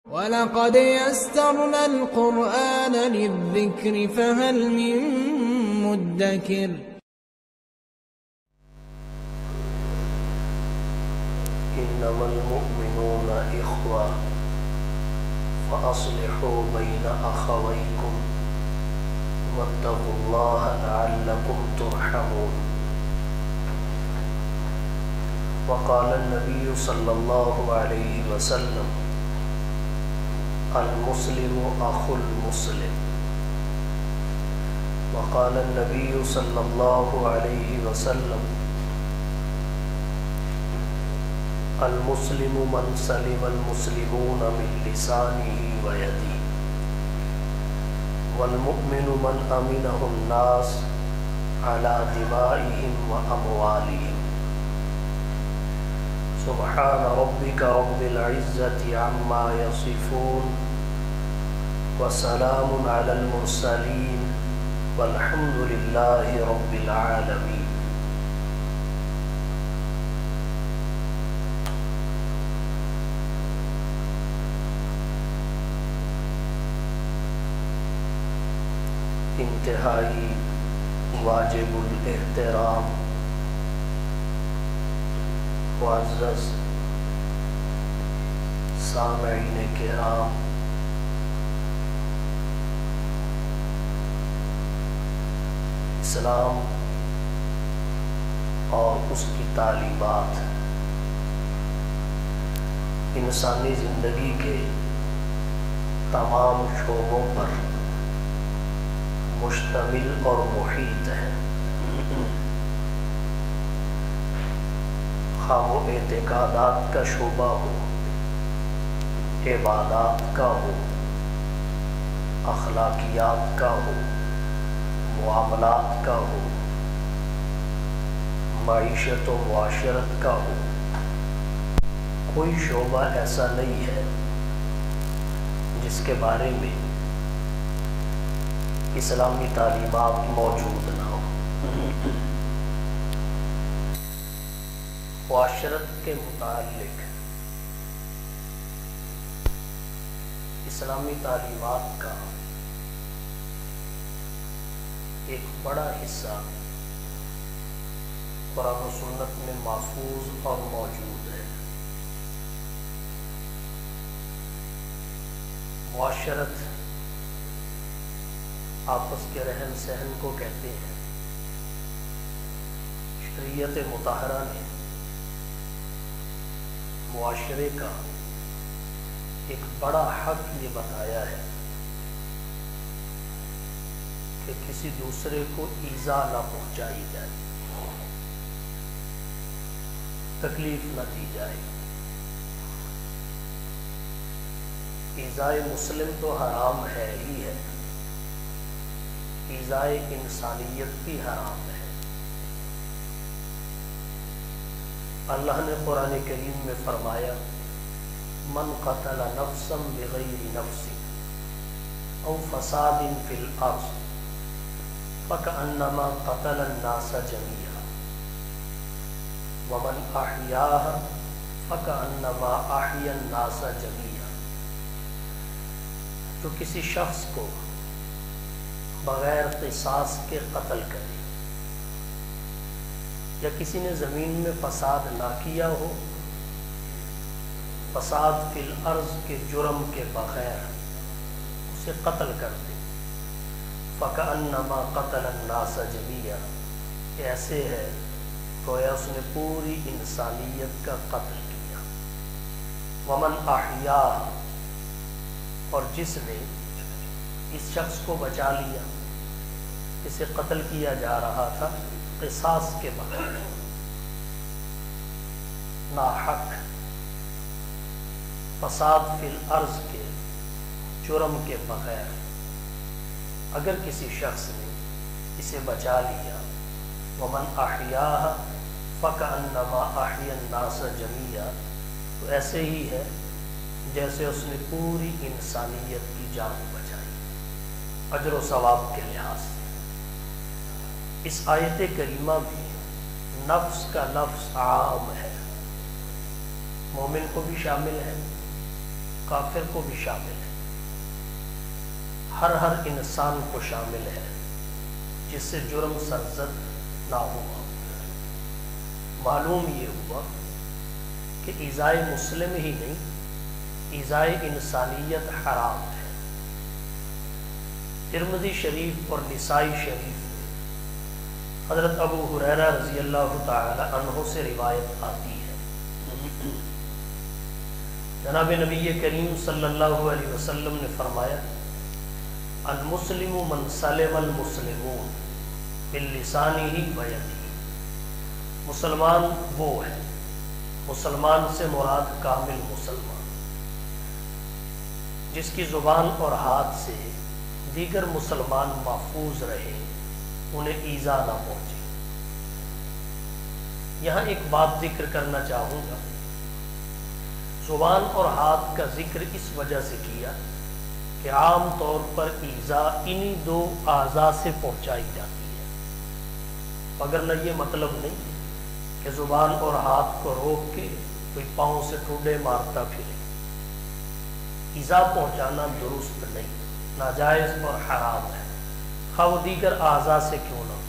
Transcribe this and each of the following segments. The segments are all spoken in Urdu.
وَلَقَدْ يَسَّرْنَا الْقُرْآنَ لِلذِّكْرِ فَهَلْ مِن مُّدَّكِرٍ إنما المؤمنون إخوة فأصلحوا بين أخويكم واتقوا الله لعلكم ترحمون. وقال النبي صلى الله عليه وسلم المسلم أخو المسلم. وقال النبي صلى الله عليه وسلم المسلم من سلم المسلمون من لسانه ويده والمؤمن من أمنه الناس على دمائهم وأموالهم. سبحان ربك رب العزة عما يصفون وسلام على المرسلين والحمد لله رب العالمين. انتہائی واجب الاحترام معزز سامعین کرام، اسلام اور اس کی تعلیمات انسانی زندگی کے تمام شعبوں پر مشتمل اور محیط ہے، خواہ وہ اعتقادات کا شعبہ ہو، عبادات کا ہو، اخلاقیات کا ہو، معاملات کا ہو، معیشت و معاشرت کا ہو. کوئی شعبہ ایسا نہیں ہے جس کے بارے میں اسلامی تعلیمات موجود نہ ہو. معاشرت کے متعلق اسلامی تعلیمات کا ایک بڑا حصہ قرآن و سنت میں محفوظ اور موجود ہے. معاشرت آپس کے رہن سہن کو کہتے ہیں. شریعت مطہرہ نے معاشرے کا ایک بڑا حق یہ بتایا ہے کہ کسی دوسرے کو ایذا نہ پہنچائی جائے، تکلیف نہ دی جائے. ایذائے مسلم تو حرام ہے ہی ہے، ایذائے انسانیت بھی حرام ہے. اللہ نے قرآن کریم میں فرمایا من قتل نفسا بغیر نفس او فساد فی الارض فکأنما قتل الناس جميعا ومن احیاها فکأنما احیا الناس جميعا. جو کسی شخص کو بغیر قصاص کے قتل کرے یا کسی نے زمین میں فساد نہ کیا ہو، فساد فی الارض کے جرم کے بغیر اسے قتل کر دے، فکأنما قتل الناس جميعا، ایسے ہے گویا اس نے پوری انسانیت کا قتل کیا. ومن احیاها، اور جس نے اس شخص کو بچا لیا اسے قتل کیا جا رہا تھا قصاص کے بغیر، ناحق فساد فی الارض کے جرم کے بغیر اگر کسی شخص نے اسے بچا لیا، ومن احیاها فکأنما احیا الناس جميعا، تو ایسے ہی ہے جیسے اس نے پوری انسانیت کی جان بچائی اجر و ثواب کے لحاظ سے. اس آیت کریمہ میں نفس کا لفظ عام ہے، مومن کو بھی شامل ہے، کافر کو بھی شامل ہے، ہر انسان کو شامل ہے جس سے جرم سرزد نہ ہوا۔ معلوم یہ ہوا کہ ایذائے مسلم ہی نہیں، ایذائے انسانیت حرام ہے۔ ترمذی شریف اور نسائی شریف میں حضرت ابو ہریرہ رضی اللہ تعالی عنہ سے روایت آتی ہے، جناب نبی کریم صلی اللہ علیہ وسلم نے فرمایا، المسلم من سلم المسلمون من لسانہ ویدہ۔ مسلمان وہ ہے، مسلمان سے مراد کامل مسلمان، جس کی زبان اور ہاتھ سے دیگر مسلمان محفوظ رہے، انہیں ایذا نہ پہنچے۔ یہاں ایک بات ذکر کرنا چاہوں گا، زبان اور ہاتھ کا ذکر اس وجہ سے کیا کہ عام طور پر ایذا انہی دو اعضاء سے پہنچائی جاتی ہے، مگر نہ یہ مطلب نہیں کہ زبان اور ہاتھ کو روک کے کوئی پاؤں سے ٹھوڈے مارتا پھرے۔ ایذا پہنچانا درست نہیں، ناجائز اور حرام ہے، خواہ وہ دیگر اعضاء سے کیوں نہ ہو۔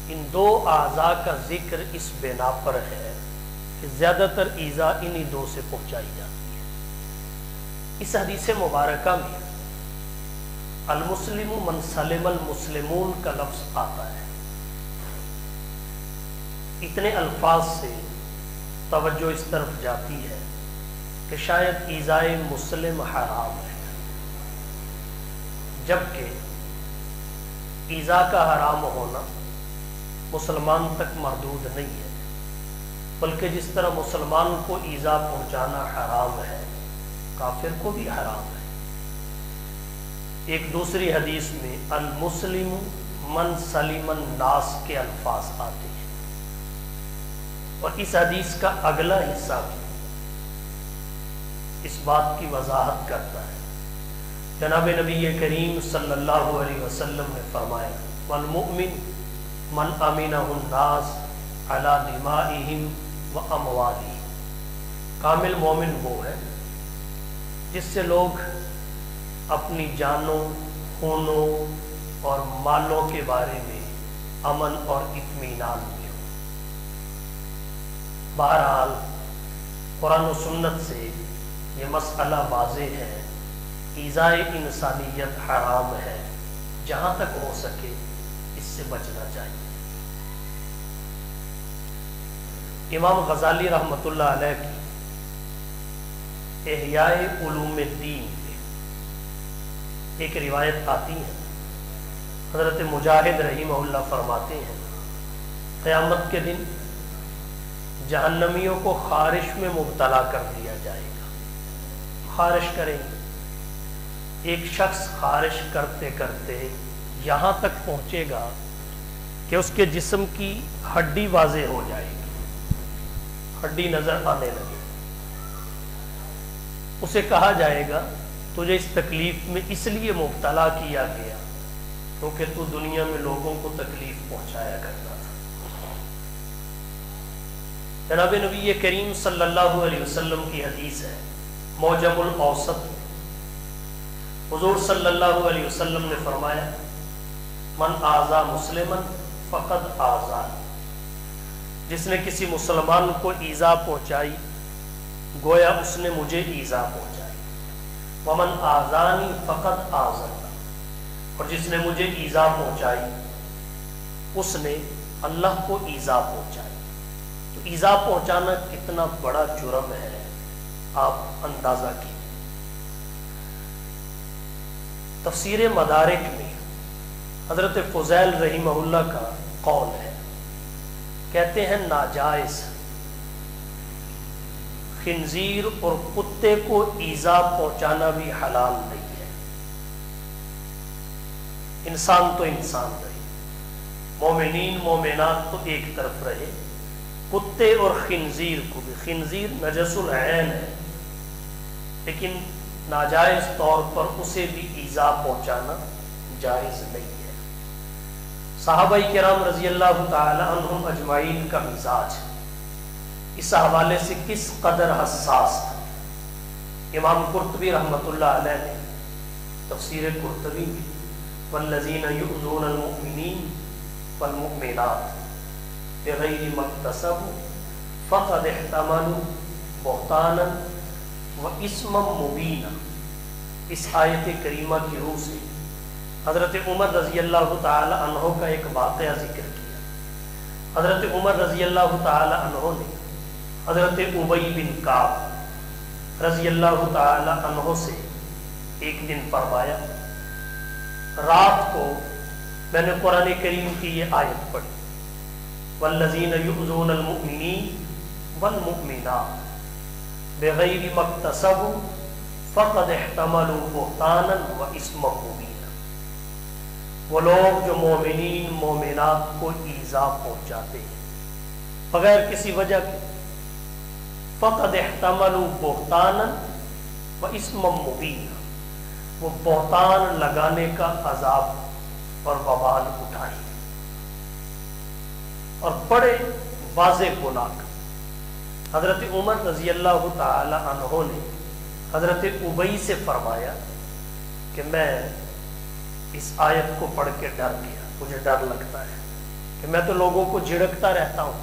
ان دو اعضاء کا ذکر اس بنا پر ہے کہ زیادہ تر ایذا انہی دو سے پہنچائی جاتی ہے۔ اس حدیث مبارکہ میں المسلم من سلم المسلمون کا لفظ آتا ہے۔ اتنے الفاظ سے توجہ اس طرف جاتی ہے کہ شاید ایذائے مسلم حرام ہے، جبکہ ایذا کا حرام ہونا مسلمان تک محدود نہیں ہے، بلکہ جس طرح مسلمان کو ایذا پہنچانا حرام ہے، کافر کو بھی حرام ہے۔ ایک دوسری حدیث میں المسلم من سلم الناس کے الفاظ آتے ہیں، اور اس حدیث کا اگلا حصہ بھی اس بات کی وضاحت کرتا ہے۔ جناب نبی کریم صلی اللہ علیہ وسلم نے فرمایا، والمؤمن من امنہ الناس علی دمائہم و اموالہم۔ کامل مومن وہ ہے جس سے لوگ اپنی جانوں، خونوں اور مالوں کے بارے میں امن اور اطمینان میں ہو۔ بہرحال قرآن و سنت سے یہ مسئلہ واضح ہے، ایذائے انسانیت حرام ہے، جہاں تک ہو سکے اس سے بچنا چاہیے۔ امام غزالی رحمۃ اللہ علیہ کی احیاء علوم الدین میں ایک روایت آتی ہے، حضرت مجاہد رحمہ اللہ فرماتے ہیں، قیامت کے دن جہنمیوں کو خارش میں مبتلا کر دیا جائے گا۔ خارش کریں گے، ایک شخص خارش کرتے کرتے یہاں تک پہنچے گا کہ اس کے جسم کی ہڈی واضح ہو جائے گی، ہڈی نظر آنے لگے، اسے کہا جائے گا تجھے اس تکلیف میں اس لیے مبتلا کیا گیا کیونکہ تو دنیا میں لوگوں کو تکلیف پہنچایا کرتا تھا۔ جناب نبی کریم صلی اللہ علیہ وسلم کی حدیث ہے، معجم الاوسط میں حضور صلی اللہ علیہ وسلم نے فرمایا، من آذا مسلمن فقد آذانی۔ جس نے کسی مسلمان کو ایذا پہنچائی گویا اس نے مجھے ایذا پہنچائی، ومن آذانی فقد آذانی، اور جس نے مجھے ایذا پہنچائی اس نے اللہ کو ایذا پہنچائی۔ تو ایذا پہنچانا کتنا بڑا جرم ہے آپ اندازہ کیجیے۔ تفسیر مدارک میں حضرت فضیل رحمہ اللہ کا قول ہے، کہتے ہیں ناجائز خنزیر اور کتے کو ایذا پہنچانا بھی حلال نہیں ہے۔ انسان تو انسان رہے، مومنین مومنات تو ایک طرف رہے، کتے اور خنزیر کو بھی، خنزیر نجس العین ہے لیکن ناجائز طور پر اسے بھی ایذا پہنچانا جائز نہیں ہے۔ صحابہ کرام رضی اللہ تعالی عنہم اجمعین کا مزاج اس حوالے سے کس قدر حساس تھا۔ امام قرطبی رحمۃ اللہ علیہ نے تفسیر قرطبی میں والذین یؤذون المؤمنین والمؤمنات بغیر ما اکتسبوا فقد احتملوا بہتانا واثما مبینا، اس آیت کریمہ کی روح سے حضرت عمر رضی اللہ تعالی عنہ کا ایک واقعہ ذکر کیا۔ حضرت عمر رضی اللہ تعالی عنہ نے حضرت ابی بن کعب رضی اللہ تعالی عنہ سے ایک دن فرمایا، رات کو میں نے قرآن کریم کی یہ آیت پڑھی، والذین یؤذون المؤمنین والمؤمنات بغیر ما اکتسبوا فقد احتملوا بہتانا واثما مبینا، وہ لوگ جو مومنین مومنات کو ایذا پہنچاتے ہیں بغیر کسی وجہ کے، فقد احتملوا بہتانا واثما مبینا، وہ بہتان لگانے کا عذاب اور وبال اٹھائیں اور بڑے واضح گناہ کا۔ حضرت عمر رضی اللہ تعالی عنہ نے حضرت ابی سے فرمایا کہ میں اس آیت کو پڑھ کے ڈر گیا، مجھے ڈر لگتا ہے کہ میں تو لوگوں کو جھڑکتا رہتا ہوں،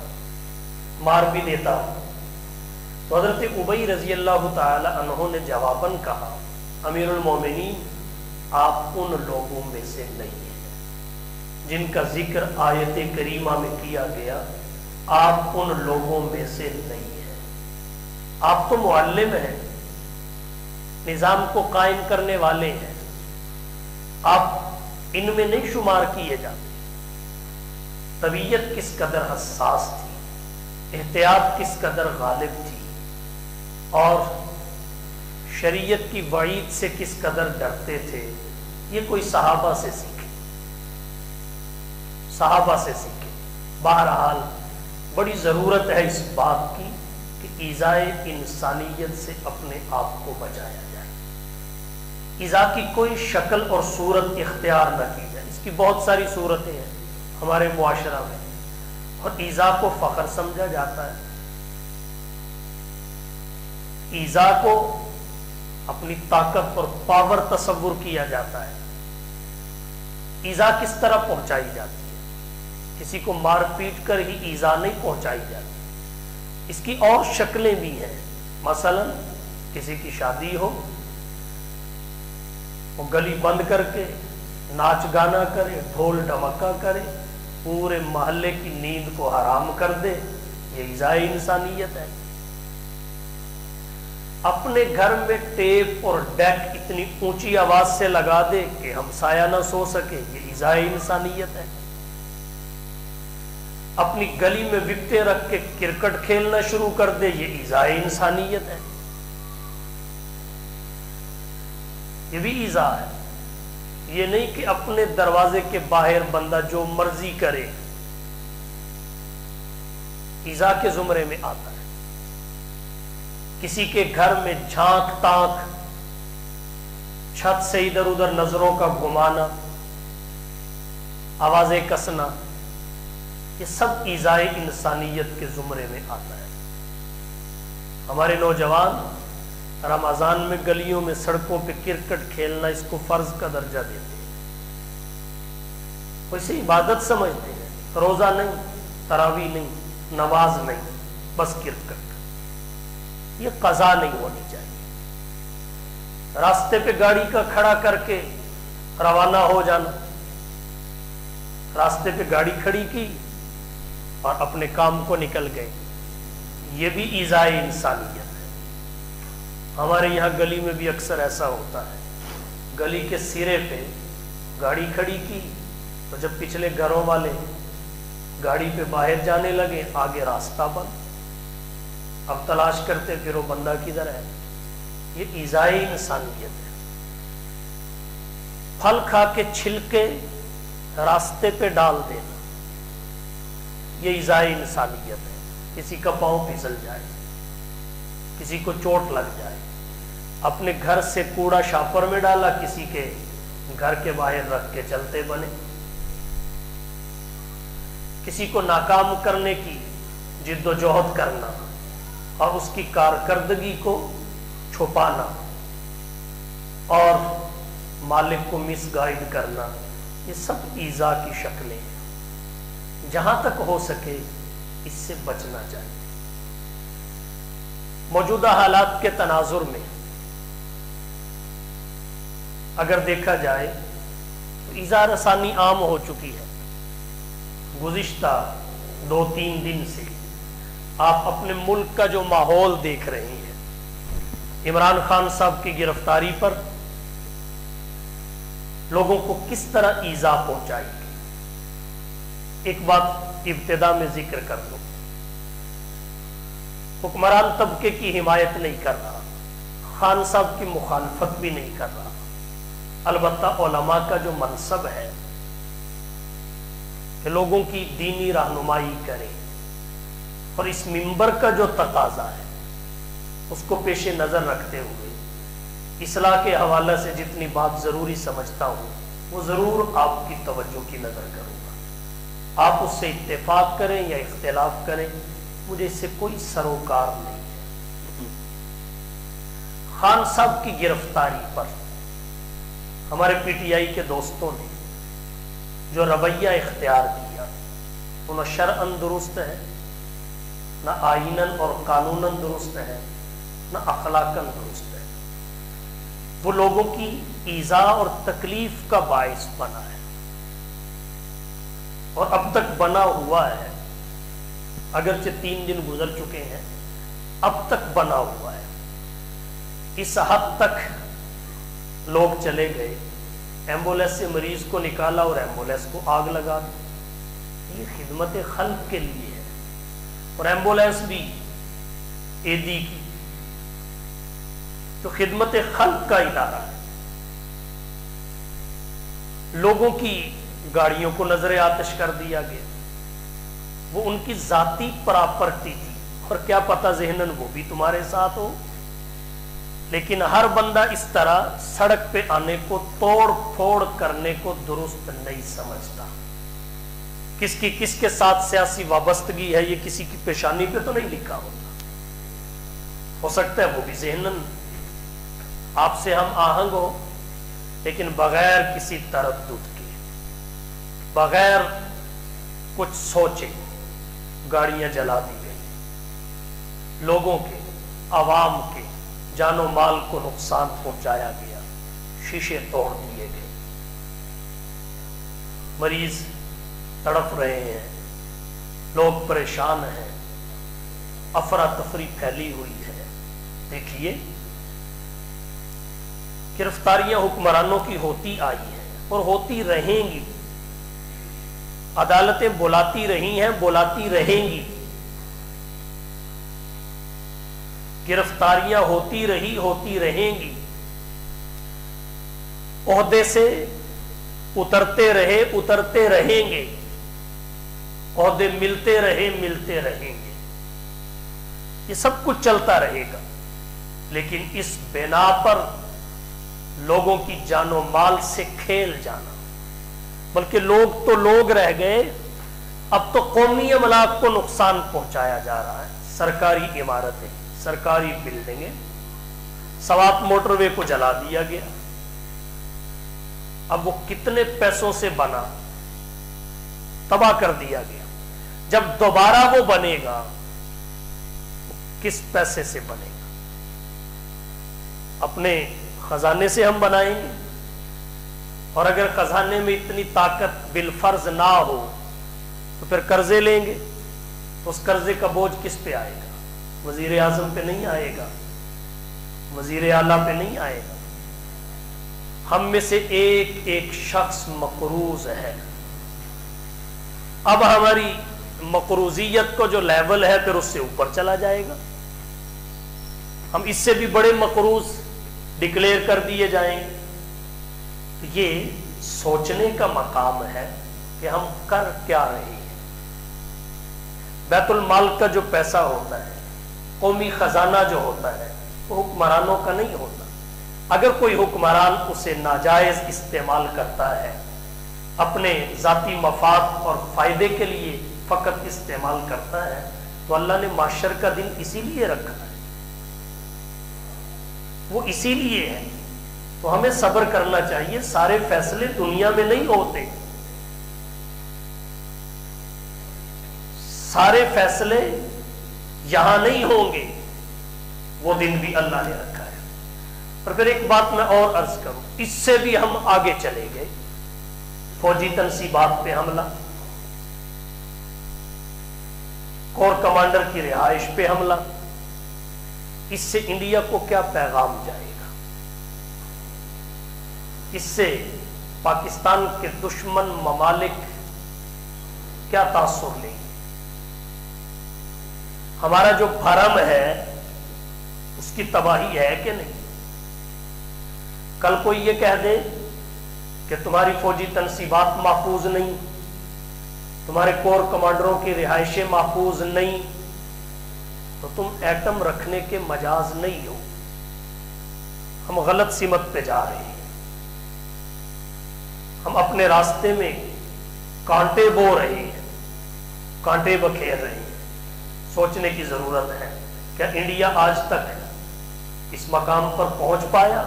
مار بھی دیتا ہوں۔ تو حضرت ابی رضی اللہ تعالی عنہ نے جواباً کہا، امیر المومنین آپ ان لوگوں میں سے نہیں ہیں جن کا ذکر آیت کریمہ میں کیا گیا، آپ ان لوگوں میں سے نہیں ہیں، آپ تو معلم ہیں، نظام کو قائم کرنے والے ہیں، آپ ان میں نہیں شمار کیے جاتے۔ طبیعت کس قدر حساس تھی، احتیاط کس قدر غالب تھی، اور شریعت کی وعید سے کس قدر ڈرتے تھے، یہ کوئی صحابہ سے سیکھے، صحابہ سے سیکھے۔ بہرحال بڑی ضرورت ہے اس بات کی کہ ایذائے انسانیت سے اپنے آپ کو بچایا جائے، ایذا کی کوئی شکل اور صورت اختیار نہ کی جائے۔ اس کی بہت ساری صورتیں ہیں ہمارے معاشرہ میں، اور ایذا کو فخر سمجھا جاتا ہے، ایذا کو اپنی طاقت اور پاور تصور کیا جاتا ہے۔ ایذا کس طرح پہنچائی جاتی ہے؟ کسی کو مار پیٹ کر ہی ایذا نہیں پہنچائی جاتی، اس کی اور شکلیں بھی ہیں۔ مثلا کسی کی شادی ہو، وہ گلی بند کر کے ناچ گانا کرے، ڈھول ڈھمکا کرے، پورے محلے کی نیند کو حرام کر دے، یہ ایذائے انسانیت ہے۔ اپنے گھر میں ٹیپ اور ڈیک اتنی اونچی آواز سے لگا دے کہ ہمسایہ نہ سو سکے، یہ ایذائے انسانیت ہے۔ اپنی گلی میں وکٹیں رکھ کے کرکٹ کھیلنا شروع کر دے، یہ ایذائے انسانیت ہے۔ یہ بھی ایذا ہے، یہ نہیں کہ اپنے دروازے کے باہر بندہ جو مرضی کرے، ایذا کے زمرے میں آتا ہے۔ کسی کے گھر میں جھانک تانک، چھت سے ادھر ادھر نظروں کا گھمانا، آوازیں کسنا، یہ سب ایذائے انسانیت کے زمرے میں آتا ہے۔ ہمارے نوجوان رمضان میں گلیوں میں سڑکوں پہ کرکٹ کھیلنا، اس کو فرض کا درجہ دیتے ہیں، وہ اسے عبادت سمجھتے ہیں۔ روزہ نہیں، تراویح نہیں، نماز نہیں، بس کرکٹ۔ یہ قضا نہیں ہونی چاہیے۔ راستے پہ گاڑی کا کھڑا کر کے روانہ ہو جانا، راستے پہ گاڑی کھڑی کی اور اپنے کام کو نکل گئے، یہ بھی ایذائے انسانیت ہے۔ ہمارے یہاں گلی میں بھی اکثر ایسا ہوتا ہے، گلی کے سرے پہ گاڑی کھڑی کی تو جب پچھلے گھروں والے گاڑی پہ باہر جانے لگے، آگے راستہ بند، اب تلاش کرتے پھر وہ بندہ کدھر ہے۔ یہ ایذائے انسانیت ہے۔ پھل کھا کے چھلکے راستے پہ ڈال دینا، یہ ایذائے انسانیت ہے۔ کسی کا پاؤں پھسل جائے، کسی کو چوٹ لگ جائے، اپنے گھر سے کوڑا شاپر میں ڈالا، کسی کے گھر کے باہر رکھ کے چلتے بنے، کسی کو ناکام کرنے کی جد و جہد کرنا اور اس کی کارکردگی کو چھپانا، اور مالک کو مس گائیڈ کرنا، یہ سب ایذا کی شکلیں ہیں۔ جہاں تک ہو سکے اس سے بچنا چاہیے۔ موجودہ حالات کے تناظر میں اگر دیکھا جائے تو ایذا رسانی عام ہو چکی ہے۔ گزشتہ 2-3 دن سے آپ اپنے ملک کا جو ماحول دیکھ رہے ہیں، عمران خان صاحب کی گرفتاری پر لوگوں کو کس طرح ایذا پہنچائی گئی۔ ایک بات ابتدا میں ذکر کر دو، حکمران طبقے کی حمایت نہیں کر رہا، خان صاحب کی مخالفت بھی نہیں کر رہا، البتہ علماء کا جو منصب ہے کہ لوگوں کی دینی رہنمائی کریں، اور اس منبر کا جو تقاضا ہے اس کو پیش نظر رکھتے ہوئے اصلاح کے حوالے سے جتنی بات ضروری سمجھتا ہوں وہ ضرور آپ کی توجہ کی نظر کروں گا۔ آپ اس سے اتفاق کریں یا اختلاف کریں، مجھے اس سے کوئی سروکار نہیں ہے۔ خان صاحب کی گرفتاری پر ہمارے پی ٹی آئی کے دوستوں نے جو رویہ اختیار کیا وہ نہ شرعاً درست ہے، نہ آئیناً اور قانوناً درست ہے، نہ اخلاقاً درست ہے۔ وہ لوگوں کی ایذا اور تکلیف کا باعث بنا ہے، اور اب تک بنا ہوا ہے، اگرچہ 3 دن گزر چکے ہیں، اب تک بنا ہوا ہے۔ اس حد تک لوگ چلے گئے، ایمبولینس سے مریض کو نکالا اور ایمبولینس کو آگ لگا دی۔ یہ خدمت خلق کے لیے ہے، اور ایمبولینس بھی ایدی کی جو خدمت خلق کا ادارہ ہے۔ لوگوں کی گاڑیوں کو نظر آتش کر دیا گیا، وہ ان کی ذاتی پراپرٹی تھی، اور کیا پتہ ذہناً وہ بھی تمہارے ساتھ ہو، لیکن ہر بندہ اس طرح سڑک پہ آنے کو، توڑ پھوڑ کرنے کو درست نہیں سمجھتا۔ کس کی کس کے ساتھ سیاسی وابستگی ہے یہ کسی کی پیشانی پہ تو نہیں لکھا ہوتا، ہو سکتا ہے وہ بھی ذہناً آپ سے ہم آہنگ ہو، لیکن بغیر کسی تردد کے، بغیر کچھ سوچے گاڑیاں جلا دی گئی، لوگوں کے، عوام کے جان و مال کو نقصان پہنچایا گیا، شیشے توڑ دیے گئے، مریض تڑپ رہے ہیں، لوگ پریشان ہیں، افراتفری پھیلی ہوئی ہے۔ دیکھیے گرفتاریاں حکمرانوں کی ہوتی آئی ہیں اور ہوتی رہیں گی، عدالتیں بلاتی رہی ہیں، بلاتی رہیں گی، گرفتاریاں ہوتی رہی، ہوتی رہیں گی، عہدے سے اترتے رہے، اترتے رہیں گے، عہدے ملتے رہے، ملتے رہیں گے، یہ سب کچھ چلتا رہے گا، لیکن اس بنا پر لوگوں کی جان و مال سے کھیل جانا، بلکہ لوگ تو لوگ رہ گئے، اب تو قومی املاک کو نقصان پہنچایا جا رہا ہے۔ سرکاری عمارتیں، سرکاری بلڈنگیں، سوات موٹر وے کو جلا دیا گیا، اب وہ کتنے پیسوں سے بنا، تباہ کر دیا گیا۔ جب دوبارہ وہ بنے گا کس پیسے سے بنے گا؟ اپنے خزانے سے ہم بنائیں گے، اور اگر خزانے میں اتنی طاقت بالفرض نہ ہو تو پھر قرضے لیں گے، تو اس قرضے کا بوجھ کس پہ آئے گا؟ وزیر اعظم پہ نہیں آئے گا، وزیر اعلیٰ پہ نہیں آئے گا، ہم میں سے ایک ایک شخص مقروض ہے۔ اب ہماری مقروضیت کو جو لیول ہے پھر اس سے اوپر چلا جائے گا، ہم اس سے بھی بڑے مقروض ڈکلیئر کر دیے جائیں گے۔ تو یہ سوچنے کا مقام ہے کہ ہم کر کیا رہے ہیں۔ بیت المال کا جو پیسہ ہوتا ہے، قومی خزانہ جو ہوتا ہے، وہ حکمرانوں کا نہیں ہوتا۔ اگر کوئی حکمران اسے ناجائز استعمال کرتا ہے، اپنے ذاتی مفاد اور فائدے کے لیے فقط استعمال کرتا ہے، تو اللہ نے معاشر کا دن اسی لیے رکھا ہے، وہ اسی لیے ہے تو ہمیں صبر کرنا چاہیے. سارے فیصلے دنیا میں نہیں ہوتے، سارے فیصلے یہاں نہیں ہوں گے، وہ دن بھی اللہ نے رکھا ہے. اور پھر ایک بات میں اور عرض کروں، اس سے بھی ہم آگے چلے گئے. فوجی تنصیبات پہ حملہ، کور کمانڈر کی رہائش پہ حملہ، اس سے انڈیا کو کیا پیغام جائے گا؟ اس سے پاکستان کے دشمن ممالک کیا تاثر لیں گے؟ ہمارا جو بھرم ہے اس کی تباہی ہے کہ نہیں؟ کل کوئی یہ کہہ دے کہ تمہاری فوجی تنصیبات محفوظ نہیں، تمہارے کور کمانڈروں کی رہائشیں محفوظ نہیں، تو تم ایٹم رکھنے کے مجاز نہیں ہو. ہم غلط سمت پہ جا رہے ہیں، ہم اپنے راستے میں کانٹے بو رہے ہیں، کانٹے بکھیر رہے ہیں. سوچنے کی ضرورت ہے، کیا انڈیا آج تک اس مقام پر پہنچ پایا؟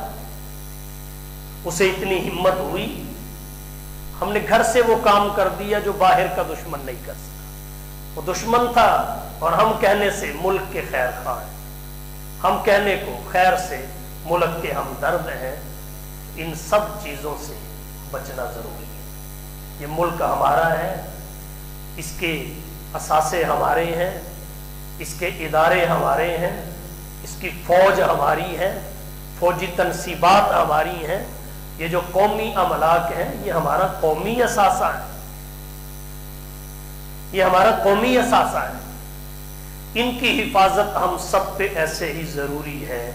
اسے اتنی ہمت ہوئی؟ ہم نے گھر سے وہ کام کر دیا جو باہر کا دشمن نہیں کر سکا. وہ دشمن تھا اور ہم کہنے سے ملک کے خیر خواہ ہیں، ہم کہنے کو خیر سے ملک کے ہمدرد ہیں. ان سب چیزوں سے بچنا ضروری ہے. یہ ملک ہمارا ہے، اس کے اثاثے ہمارے ہیں، اس کے ادارے ہمارے ہیں، اس کی فوج ہماری ہے، فوجی تنصیبات ہماری ہیں. یہ جو قومی املاک ہیں یہ ہمارا قومی اثاثہ ہے، یہ ہمارا قومی اثاثہ ہے. ان کی حفاظت ہم سب پہ ایسے ہی ضروری ہے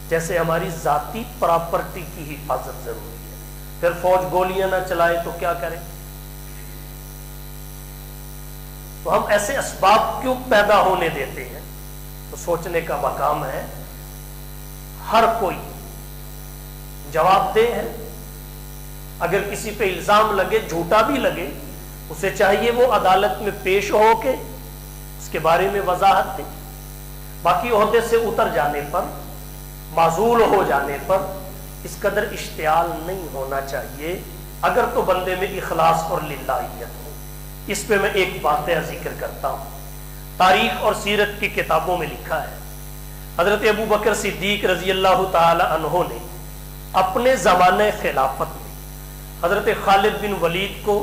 جیسے ہماری ذاتی پراپرٹی کی حفاظت ضروری ہے. پھر فوج گولیاں نہ چلائے تو کیا کرے؟ تو ہم ایسے اسباب کیوں پیدا ہونے دیتے ہیں؟ تو سوچنے کا مقام ہے. ہر کوئی جواب دہ ہے. اگر کسی پہ الزام لگے، جھوٹا بھی لگے، اسے چاہیے وہ عدالت میں پیش ہو کے اس کے بارے میں وضاحت دے. باقی عہدے سے اتر جانے پر، معزول ہو جانے پر اس قدر اشتعال نہیں ہونا چاہیے، اگر تو بندے میں اخلاص اور للہیت ہو. اس پہ میں ایک واقعہ ذکر کرتا ہوں. تاریخ اور سیرت کی کتابوں میں لکھا ہے، حضرت ابو بکر صدیق رضی اللہ تعالی عنہ نے اپنے زمانہ خلافت میں حضرت خالد بن ولید کو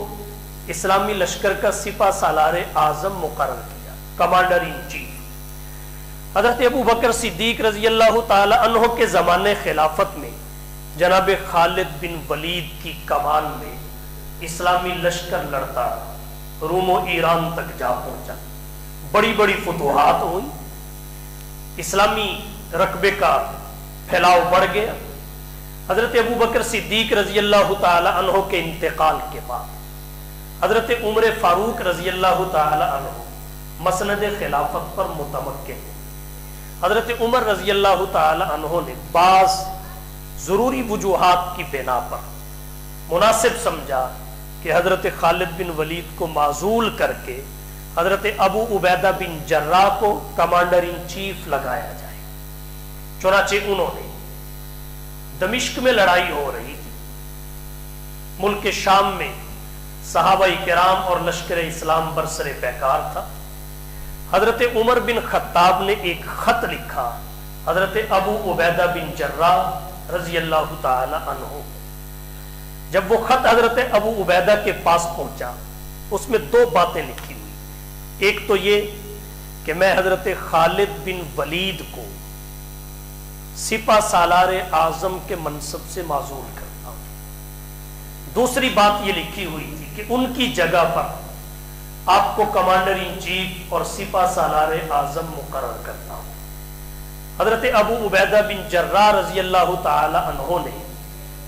اسلامی لشکر کا سپہ سالار اعظم مقرر کیا، کمانڈر ان چیف. حضرت ابو بکر صدیق رضی اللہ تعالی عنہ کے زمانہ خلافت میں جناب خالد بن ولید کی کمان میں اسلامی لشکر لڑتا روم و ایران تک جا پہنچا. بڑی بڑی فتوحات ہوئی، اسلامی رقبے کا پھیلاؤ بڑھ گیا. حضرت ابو بکر صدیق رضی اللہ تعالی عنہ کے انتقال کے بعد حضرت عمر فاروق رضی اللہ تعالی عنہ مسند خلافت پر متمکن ہوئے. حضرت عمر رضی اللہ تعالی عنہ نے بعض ضروری وجوہات کی بنا پر مناسب سمجھا کہ حضرت خالد بن ولید کو معزول کر کے حضرت ابو عبیدہ بن جراح کو کمانڈر ان چیف لگایا جائے. چنانچہ انہوں نے دمشق میں لڑائی ہو رہی تھی، ملک شام میں صحابہ کرام اور لشکر اسلام برسر پیکار تھا. حضرت عمر بن خطاب نے ایک خط لکھا حضرت ابو عبیدہ بن جراح رضی اللہ تعالی عنہ. جب وہ خط حضرت ابو عبیدہ کے پاس پہنچا اس میں دو باتیں لکھی ہوئی. ایک تو یہ کہ میں حضرت خالد بن ولید کو سپہ سالار اعظم کے منصب سے معزول کرتا ہوں. دوسری بات یہ لکھی ہوئی تھی کہ ان کی جگہ پر آپ کو کمانڈر ان چیف اور سپہ سالار اعظم مقرر کرتا ہوں. حضرت ابو عبیدہ بن جراح رضی اللہ تعالی عنہ نے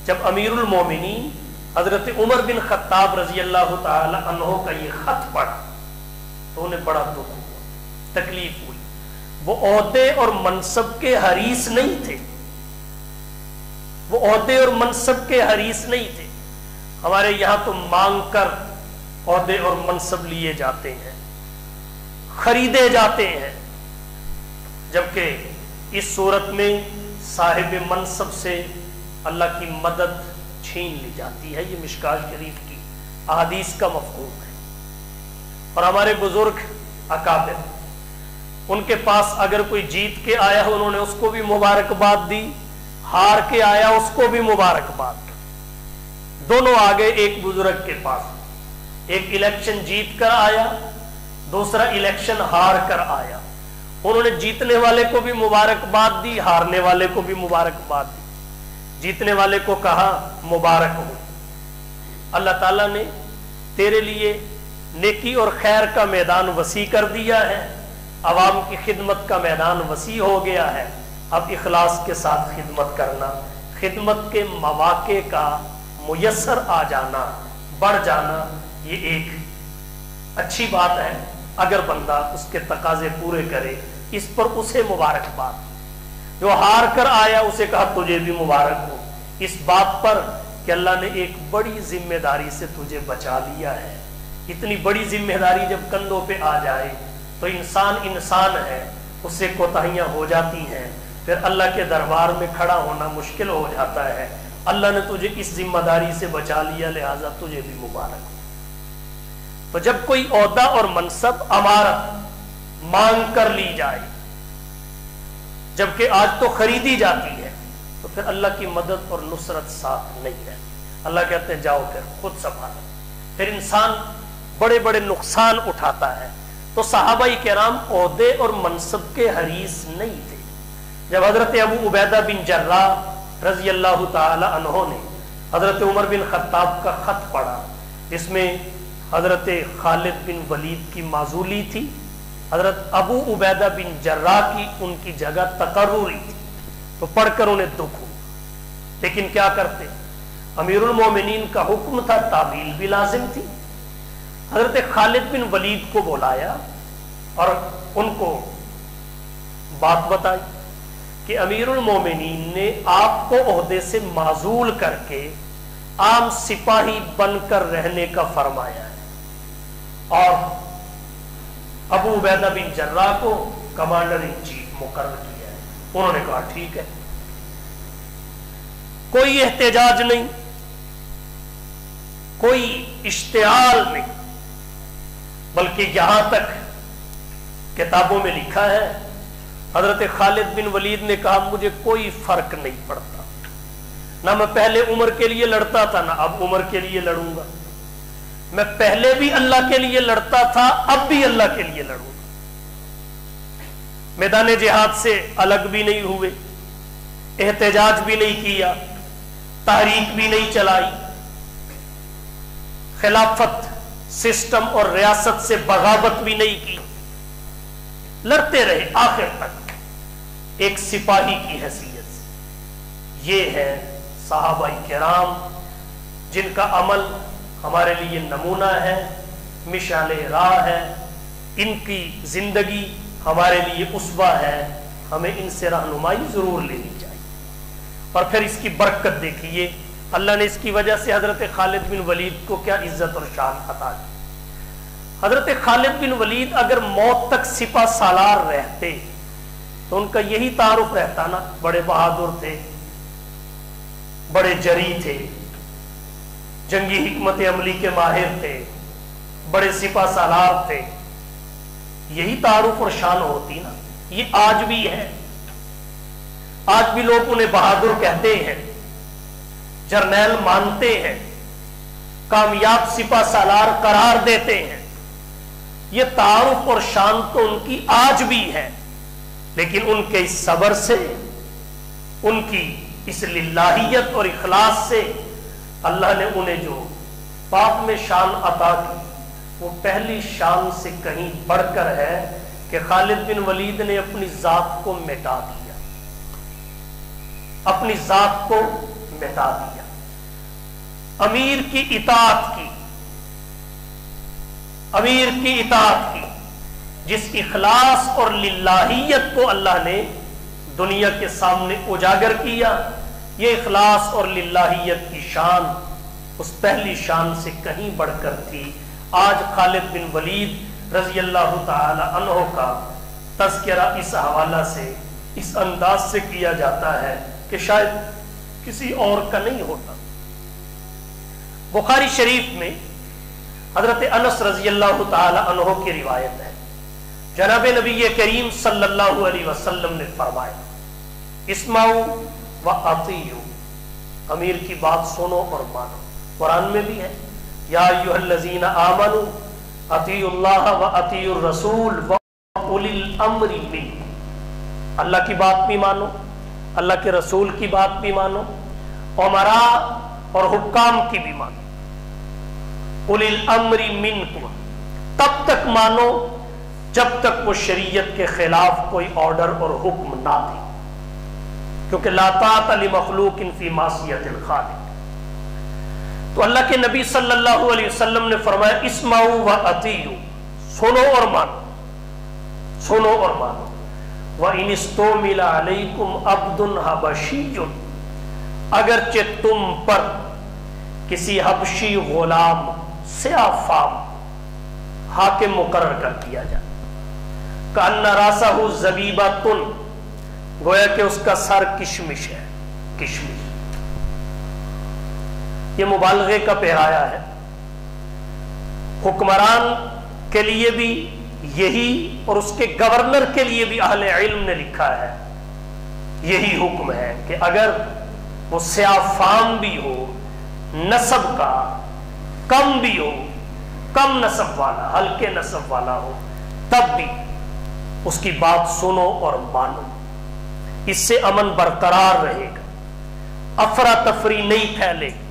جب امیر المومنین حضرت عمر بن خطاب رضی اللہ تعالی عنہ کا یہ خط پڑھا تو انہیں بڑا دکھ ہوا، تکلیف ہوئی. وہ عہدے اور منصب کے حریص نہیں تھے، وہ عہدے اور منصب کے حریص نہیں تھے. ہمارے یہاں تو مانگ کر عہدے اور منصب لیے جاتے ہیں، خریدے جاتے ہیں، جبکہ اس صورت میں صاحب منصب سے اللہ کی مدد چھین لی جاتی ہے۔ یہ مشکاہ شریف کی احادیث کا مفہوم ہے۔ اور ہمارے بزرگ اکابر، ان کے پاس اگر کوئی جیت کے آیا انہوں نے اس کو بھی مبارکباد دی، ہار کے آیا اس کو بھی مبارکباد دی۔ دونوں آگے ایک بزرگ کے پاس، ایک الیکشن جیت کر آیا، دوسرا الیکشن ہار کر آیا۔ انہوں نے جیتنے والے کو بھی مبارکباد دی، ہارنے والے کو بھی مبارکباد دی۔ جیتنے والے کو کہا مبارک ہو، اللہ تعالیٰ نے تیرے لیے نیکی اور خیر کا میدان وسیع کر دیا ہے، عوام کی خدمت کا میدان وسیع ہو گیا ہے، اب اخلاص کے ساتھ خدمت کرنا، خدمت کے مواقع کا میسر آ جانا، بڑھ جانا، یہ ایک اچھی بات ہے۔ اگر بندہ اس کے تقاضے پورے کرے اس پر اسے مبارکباد، جو ہار کر آیا اسے کہا تجھے بھی مبارک ہو، اس بات پر کہ اللہ نے ایک بڑی ذمہ داری سے تجھے بچا لیا ہے۔ اتنی بڑی ذمہ داری جب کندھوں پہ آ جائے تو انسان ہے، اس سے کوتاہیاں ہو جاتی ہیں، پھر اللہ کے دربار میں کھڑا ہونا مشکل ہو جاتا ہے۔ اللہ نے تجھے اس ذمہ داری سے بچا لیا، لہٰذا تجھے بھی مبارک ہو۔ تو جب کوئی عہدہ اور منصب، امارت مانگ کر لی جائے، جبکہ آج تو خریدی جاتی ہے، تو پھر اللہ کی مدد اور نصرت ساتھ نہیں ہے۔ اللہ کہتے ہیں جاؤ پھر خود سنبھالو، پھر انسان بڑے بڑے نقصان اٹھاتا ہے۔ تو صحابہ کرام عہدے اور منصب کے حریص نہیں تھے۔ جب حضرت ابو عبیدہ بن جراح رضی اللہ تعالی عنہ نے حضرت عمر بن خطاب کا خط پڑھا، جس میں حضرت خالد بن ولید کی معزولی تھی، حضرت ابو عبیدہ بن جراح کی ان کی جگہ تقرری تھی، تو پڑھ کر انہیں دکھ ہوا، لیکن کیا کرتے؟ امیر المومنین کا حکم تھا، تعمیل بھی لازم تھی۔ حضرت خالد بن ولید کو بلایا اور ان کو بات بتائی کہ امیر المومنین نے آپ کو عہدے سے معزول کر کے عام سپاہی بن کر رہنے کا فرمایا ہے، اور ابو عبیدہ بن جراح کو کمانڈر ان چیف مقرر کیا ہے۔ انہوں نے کہا ٹھیک ہے، کوئی احتجاج نہیں، کوئی اشتعال نہیں، بلکہ یہاں تک کتابوں میں لکھا ہے حضرت خالد بن ولید نے کہا مجھے کوئی فرق نہیں پڑتا، نہ میں پہلے عمر کے لیے لڑتا تھا نہ اب عمر کے لیے لڑوں گا، میں پہلے بھی اللہ کے لیے لڑتا تھا اب بھی اللہ کے لیے لڑوں گا۔ میدان جہاد سے الگ بھی نہیں ہوئے، احتجاج بھی نہیں کیا، تحریک بھی نہیں چلائی، خلافت سسٹم اور ریاست سے بغاوت بھی نہیں کی، لڑتے رہے آخر تک ایک سپاہی کی حیثیت سے۔ یہ ہے صحابہ کرام جن کا عمل ہمارے لیے نمونہ ہے، مشعل راہ ہے، ان کی زندگی ہمارے لیے اسوہ ہے، ہمیں ان سے رہنمائی ضرور لینی چاہیے۔ اور پھر اس کی برکت دیکھیے، اللہ نے اس کی وجہ سے حضرت خالد بن ولید کو کیا عزت اور شان عطا کی۔ حضرت خالد بن ولید اگر موت تک سپہ سالار رہتے تو ان کا یہی تعارف رہتا نا، بڑے بہادر تھے، بڑے جری تھے، جنگی حکمت عملی کے ماہر تھے، بڑے سپہ سالار تھے، یہی تعارف اور شان ہوتی نا۔ یہ آج بھی ہے، آج بھی لوگ انہیں بہادر کہتے ہیں، جرنیل مانتے ہیں، کامیاب سپہ سالار قرار دیتے ہیں۔ یہ تعارف اور شان تو ان کی آج بھی ہے، لیکن ان کے اس صبر سے، ان کی اس للہیت اور اخلاص سے اللہ نے انہیں جو پاک میں شان عطا کی وہ پہلی شان سے کہیں بڑھ کر ہے کہ خالد بن ولید نے اپنی ذات کو مٹا دیا، اپنی ذات کو مٹا دیا، امیر کی اطاعت کی، امیر کی اطاعت کی، جس اخلاص اور للہیت کو اللہ نے دنیا کے سامنے اجاگر کیا۔ یہ اخلاص اور للہیت کی شان اس پہلی شان سے کہیں بڑھ کر تھی۔ آج خالد بن ولید رضی اللہ تعالی عنہ کا تذکرہ اس حوالہ سے، اس انداز سے کیا جاتا ہے کہ شاید کسی اور کا نہیں ہوتا۔ بخاری شریف میں حضرت انس رضی اللہ تعالی عنہ کی روایت ہے، جناب نبی کریم صلی اللہ علیہ وسلم نے فرمایا اسمعوا و اطیعوا، امیر کی بات سنو اور مانو۔ قرآن میں بھی ہے یا ایھا الذین آمنوا اطیعوا اللہ و اطیعوا الرسول و اولی الامر منکم، اللہ کی بات بھی مانو، اللہ کے رسول کی بات بھی مانو، امراء اور حکام کی بھی مانو۔ اولی الامر منکم، تب تک مانو جب تک وہ شریعت کے خلاف کوئی آرڈر اور حکم نہ دے، کیونکہ لا طاعۃ لمخلوق فی معصیۃ الخالق۔ تو اللہ کے نبی صلی اللہ علیہ وسلم نے فرمایا اسمعوا و اطیعوا، سنو اور مانو، سنو اور مانو۔ وَإِنِ اسْتُعْمِلَ عَلَيْكُمْ عَبْدٌ حَبَشِيٌّ، اگرچہ تم پر کسی حبشی غلام سیاہ فام حاکم مقرر کر دیا جائے، کأن راسہ زبیبۃ، گویا کہ اس کا سر کشمش ہے، کشمش، یہ مبالغے کا پیرایا ہے۔ حکمران کے لیے بھی یہی اور اس کے گورنر کے لیے بھی اہل علم نے لکھا ہے یہی حکم ہے کہ اگر وہ سیاہ فام بھی ہو، نسب کا کم بھی ہو، کم نسب والا، ہلکے نسب والا ہو، تب بھی اس کی بات سنو اور مانو، اس سے امن برقرار رہے گا، افراتفری نہیں پھیلے گی،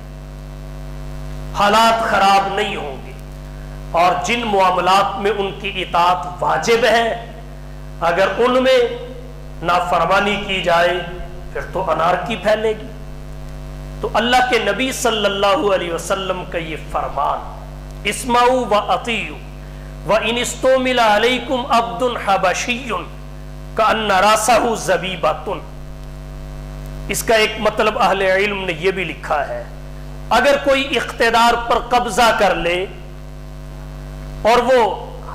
حالات خراب نہیں ہوں گے، اور جن معاملات میں ان کی اطاعت واجب ہے اگر ان میں نافرمانی کی جائے پھر تو انارکی پھیلے گی۔ تو اللہ کے نبی صلی اللہ علیہ وسلم کا یہ فرمان اسمعوا و اطیعوا وَإِنِ اسْتُعْمِلَ عَلَيْكُمْ عَبْدٌ حَبَشِيٌّ كَأَنَّ رَأْسَهُ زَبِيبَةٌ، اس کا ایک مطلب اہل علم نے یہ بھی لکھا ہے اگر کوئی اقتدار پر قبضہ کر لے اور وہ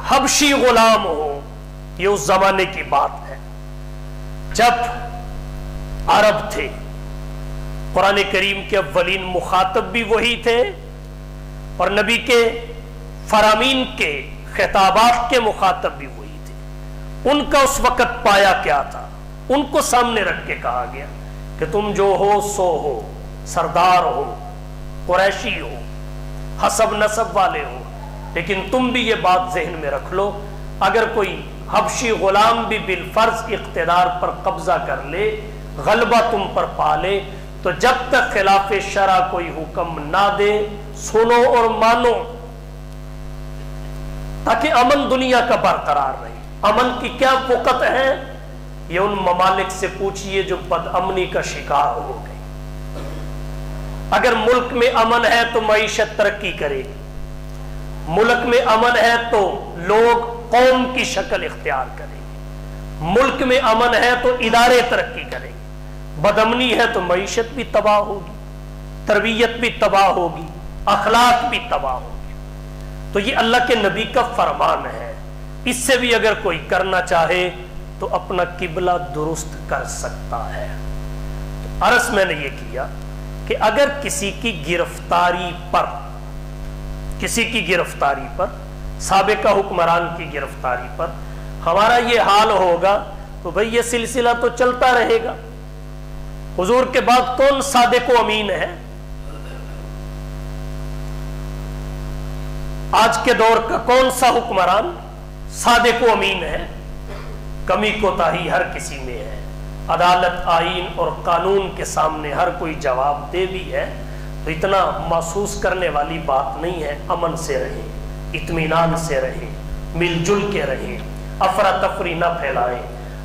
حبشی غلام ہو، یہ اس زمانے کی بات ہے جب عرب تھے، قرآن کریم کے اولین مخاطب بھی وہی تھے اور نبی کے فرامین کے خطابات کے مخاطب بھی وہی تھے۔ ان کا اس وقت پایا کیا تھا، ان کو سامنے رکھ کے کہا گیا کہ تم جو ہو سو ہو، سردار ہو، قریشی ہو، حسب نسب والے ہو، لیکن تم بھی یہ بات ذہن میں رکھ لو اگر کوئی حبشی غلام بھی بالفرض اقتدار پر قبضہ کر لے، غلبہ تم پر پا لے، تو جب تک خلاف شرع کوئی حکم نہ دے سنو اور مانو، تاکہ امن دنیا کا برقرار رہے۔ امن کی کیا وقت ہے، یہ ان ممالک سے پوچھئے جو بد امنی کا شکار ہو گئے۔ اگر ملک میں امن ہے تو معیشت ترقی کرے گی، ملک میں امن ہے تو لوگ قوم کی شکل اختیار کریں گے، ملک میں امن ہے تو ادارے ترقی کریں گے، بدامنی ہے تو معیشت بھی تباہ ہوگی، تربیت بھی تباہ ہوگی، اخلاق بھی تباہ ہوگی۔ تو یہ اللہ کے نبی کا فرمان ہے، اس سے بھی اگر کوئی کرنا چاہے تو اپنا قبلہ درست کر سکتا ہے۔ عرض میں نے یہ کیا کہ اگر کسی کی گرفتاری پر سابقہ حکمران کی گرفتاری پر ہمارا یہ حال ہوگا تو بھئی یہ سلسلہ تو چلتا رہے گا۔ حضور کے بعد کون صادق و امین ہے؟ آج کے دور کا کون سا حکمران صادق و امین ہے؟ کمی کوتاہی ہر کسی میں ہے، عدالت، آئین اور قانون کے سامنے ہر کوئی جواب دہ بھی ہے، تو اتنا محسوس کرنے والی بات نہیں ہے۔ امن سے رہیں، اطمینان سے رہیں، مل جل کے رہیں، افراتفری نہ پھیلائیں،